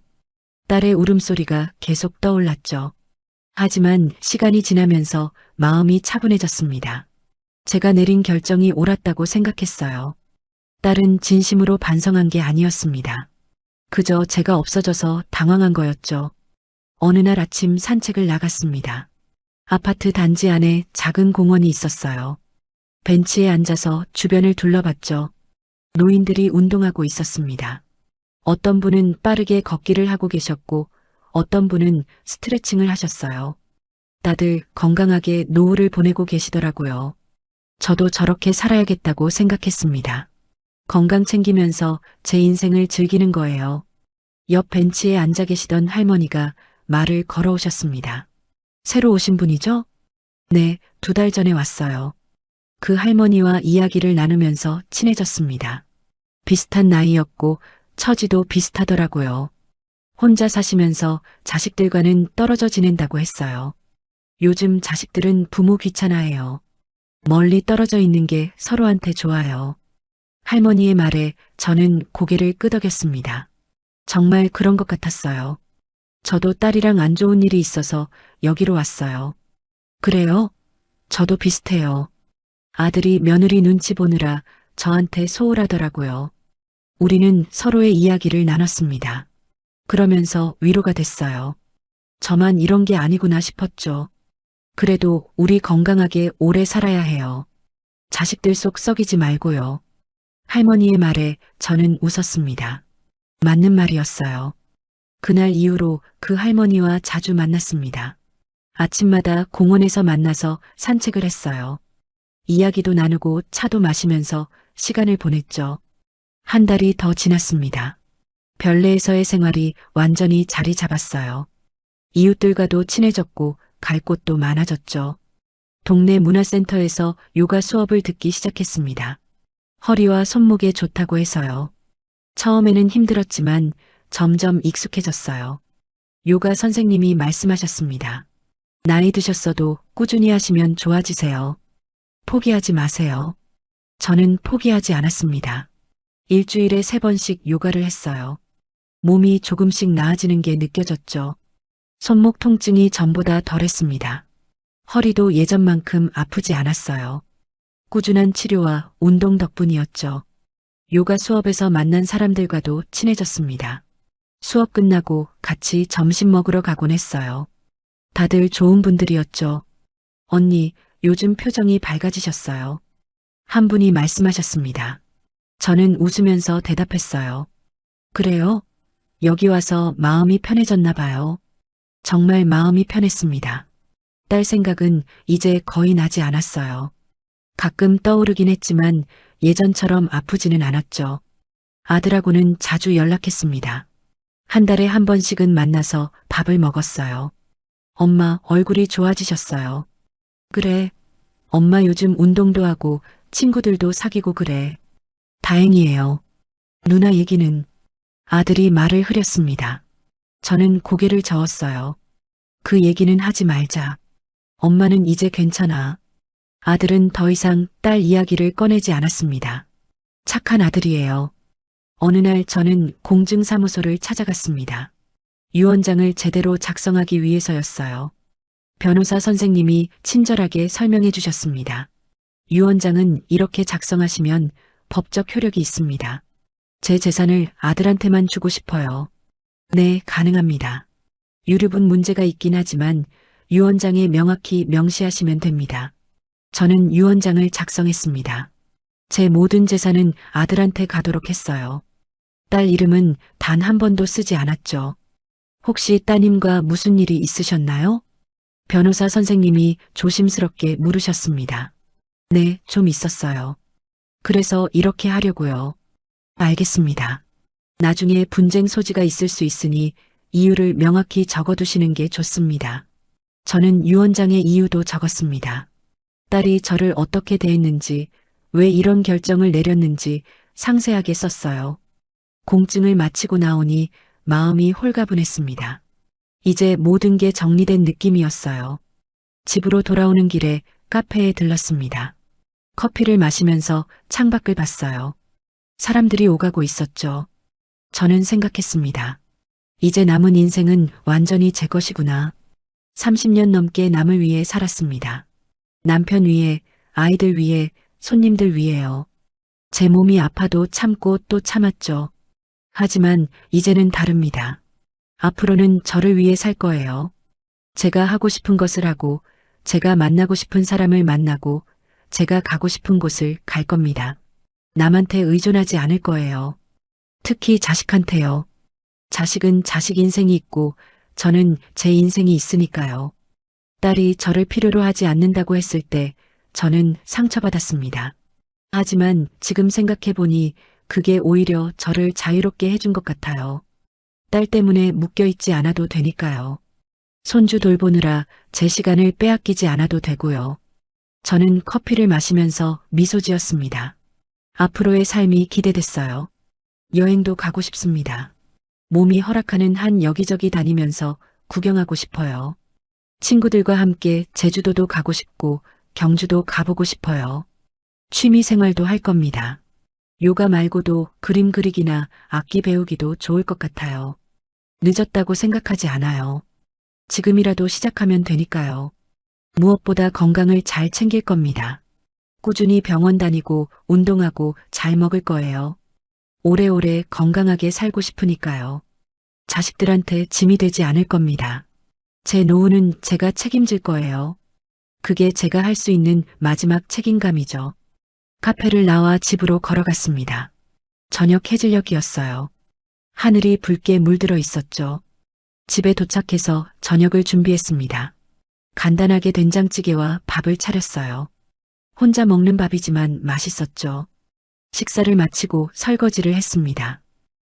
딸의 울음소리가 계속 떠올랐죠. 하지만 시간이 지나면서 마음이 차분해졌습니다. 제가 내린 결정이 옳았다고 생각했어요. 딸은 진심으로 반성한 게 아니었습니다. 그저 제가 없어져서 당황한 거였죠. 어느 날 아침 산책을 나갔습니다. 아파트 단지 안에 작은 공원이 있었어요. 벤치에 앉아서 주변을 둘러봤죠. 노인들이 운동하고 있었습니다. 어떤 분은 빠르게 걷기를 하고 계셨고 어떤 분은 스트레칭을 하셨어요. 다들 건강하게 노후를 보내고 계시더라고요. 저도 저렇게 살아야겠다고 생각했습니다. 건강 챙기면서 제 인생을 즐기는 거예요. 옆 벤치에 앉아 계시던 할머니가 말을 걸어오셨습니다. 새로 오신 분이죠? 네, 2달 전에 왔어요. 그 할머니와 이야기를 나누면서 친해졌습니다. 비슷한 나이였고 처지도 비슷하더라고요. 혼자 사시면서 자식들과는 떨어져 지낸다고 했어요. 요즘 자식들은 부모 귀찮아해요. 멀리 떨어져 있는 게 서로한테 좋아요. 할머니의 말에 저는 고개를 끄덕였습니다. 정말 그런 것 같았어요. 저도 딸이랑 안 좋은 일이 있어서 여기로 왔어요. 그래요? 저도 비슷해요. 아들이 며느리 눈치 보느라 저한테 소홀하더라고요. 우리는 서로의 이야기를 나눴습니다. 그러면서 위로가 됐어요. 저만 이런 게 아니구나 싶었죠. 그래도 우리 건강하게 오래 살아야 해요. 자식들 속 썩이지 말고요. 할머니의 말에 저는 웃었습니다. 맞는 말이었어요. 그날 이후로 그 할머니와 자주 만났습니다. 아침마다 공원에서 만나서 산책을 했어요. 이야기도 나누고 차도 마시면서 시간을 보냈죠. 한 달이 더 지났습니다. 별내에서의 생활이 완전히 자리 잡았어요. 이웃들과도 친해졌고 갈 곳도 많아졌죠. 동네 문화센터에서 요가 수업을 듣기 시작했습니다. 허리와 손목에 좋다고 해서요. 처음에는 힘들었지만 점점 익숙해졌어요. 요가 선생님이 말씀하셨습니다. 나이 드셨어도 꾸준히 하시면 좋아지세요. 포기하지 마세요. 저는 포기하지 않았습니다. 일주일에 3번씩 요가를 했어요. 몸이 조금씩 나아지는 게 느껴졌죠. 손목 통증이 전보다 덜했습니다. 허리도 예전만큼 아프지 않았어요. 꾸준한 치료와 운동 덕분이었죠. 요가 수업에서 만난 사람들과도 친해졌습니다. 수업 끝나고 같이 점심 먹으러 가곤 했어요. 다들 좋은 분들이었죠. 언니, 요즘 표정이 밝아지셨어요. 한 분이 말씀하셨습니다. 저는 웃으면서 대답했어요. 그래요? 여기 와서 마음이 편해졌나 봐요. 정말 마음이 편했습니다. 딸 생각은 이제 거의 나지 않았어요. 가끔 떠오르긴 했지만 예전처럼 아프지는 않았죠. 아들하고는 자주 연락했습니다. 한 달에 한 번씩은 만나서 밥을 먹었어요. 엄마 얼굴이 좋아지셨어요. 그래. 엄마 요즘 운동도 하고 친구들도 사귀고 그래. 다행이에요. 누나 얘기는? 아들이 말을 흐렸습니다. 저는 고개를 저었어요. 그 얘기는 하지 말자. 엄마는 이제 괜찮아. 아들은 더 이상 딸 이야기를 꺼내지 않았습니다. 착한 아들이에요. 어느 날 저는 공증사무소를 찾아갔습니다. 유언장을 제대로 작성하기 위해서였어요. 변호사 선생님이 친절하게 설명해 주셨습니다. 유언장은 이렇게 작성하시면 법적 효력이 있습니다. 제 재산을 아들한테만 주고 싶어요. 네, 가능합니다. 유류분 문제가 있긴 하지만 유언장에 명확히 명시하시면 됩니다. 저는 유언장을 작성했습니다. 제 모든 재산은 아들한테 가도록 했어요. 딸 이름은 단 한 번도 쓰지 않았죠. 혹시 따님과 무슨 일이 있으셨나요? 변호사 선생님이 조심스럽게 물으셨습니다. 네, 좀 있었어요. 그래서 이렇게 하려고요. 알겠습니다. 나중에 분쟁 소지가 있을 수 있으니 이유를 명확히 적어두시는 게 좋습니다. 저는 유언장의 이유도 적었습니다. 딸이 저를 어떻게 대했는지, 왜 이런 결정을 내렸는지 상세하게 썼어요. 공증을 마치고 나오니 마음이 홀가분했습니다. 이제 모든 게 정리된 느낌이었어요. 집으로 돌아오는 길에 카페에 들렀습니다. 커피를 마시면서 창밖을 봤어요. 사람들이 오가고 있었죠. 저는 생각했습니다. 이제 남은 인생은 완전히 제 것이구나. 30년 넘게 남을 위해 살았습니다. 남편 위해, 아이들 위해, 손님들 위해요. 제 몸이 아파도 참고 또 참았죠. 하지만 이제는 다릅니다. 앞으로는 저를 위해 살 거예요. 제가 하고 싶은 것을 하고, 제가 만나고 싶은 사람을 만나고, 제가 가고 싶은 곳을 갈 겁니다. 남한테 의존하지 않을 거예요. 특히 자식한테요. 자식은 자식 인생이 있고, 저는 제 인생이 있으니까요. 딸이 저를 필요로 하지 않는다고 했을 때, 저는 상처받았습니다. 하지만 지금 생각해보니 그게 오히려 저를 자유롭게 해준 것 같아요. 딸 때문에 묶여있지 않아도 되니까요. 손주 돌보느라 제 시간을 빼앗기지 않아도 되고요. 저는 커피를 마시면서 미소 지었습니다. 앞으로의 삶이 기대됐어요. 여행도 가고 싶습니다. 몸이 허락하는 한 여기저기 다니면서 구경하고 싶어요. 친구들과 함께 제주도도 가고 싶고 경주도 가보고 싶어요. 취미 생활도 할 겁니다. 요가 말고도 그림 그리기나 악기 배우기도 좋을 것 같아요. 늦었다고 생각하지 않아요. 지금이라도 시작하면 되니까요. 무엇보다 건강을 잘 챙길 겁니다. 꾸준히 병원 다니고 운동하고 잘 먹을 거예요. 오래오래 건강하게 살고 싶으니까요. 자식들한테 짐이 되지 않을 겁니다. 제 노후는 제가 책임질 거예요. 그게 제가 할 수 있는 마지막 책임감이죠. 카페를 나와 집으로 걸어갔습니다. 저녁 해질녘이었어요. 하늘이 붉게 물들어 있었죠. 집에 도착해서 저녁을 준비했습니다. 간단하게 된장찌개와 밥을 차렸어요. 혼자 먹는 밥이지만 맛있었죠. 식사를 마치고 설거지를 했습니다.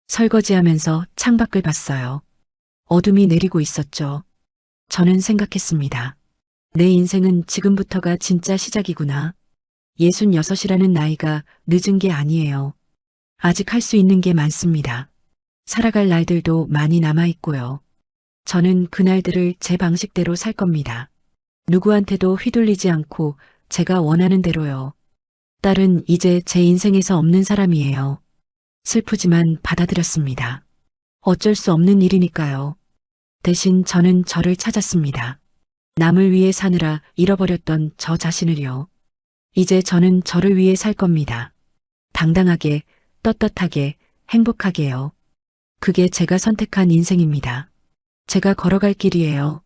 설거지하면서 창밖을 봤어요. 어둠이 내리고 있었죠. 저는 생각했습니다. 내 인생은 지금부터가 진짜 시작이구나. 66이라는 나이가 늦은 게 아니에요. 아직 할 수 있는 게 많습니다. 살아갈 날들도 많이 남아있고요. 저는 그날들을 제 방식대로 살 겁니다. 누구한테도 휘둘리지 않고 제가 원하는 대로요. 딸은 이제 제 인생에서 없는 사람이에요. 슬프지만 받아들였습니다. 어쩔 수 없는 일이니까요. 대신 저는 저를 찾았습니다. 남을 위해 사느라 잃어버렸던 저 자신을요. 이제 저는 저를 위해 살 겁니다. 당당하게, 떳떳하게, 행복하게요. 그게 제가 선택한 인생입니다. 제가 걸어갈 길이에요.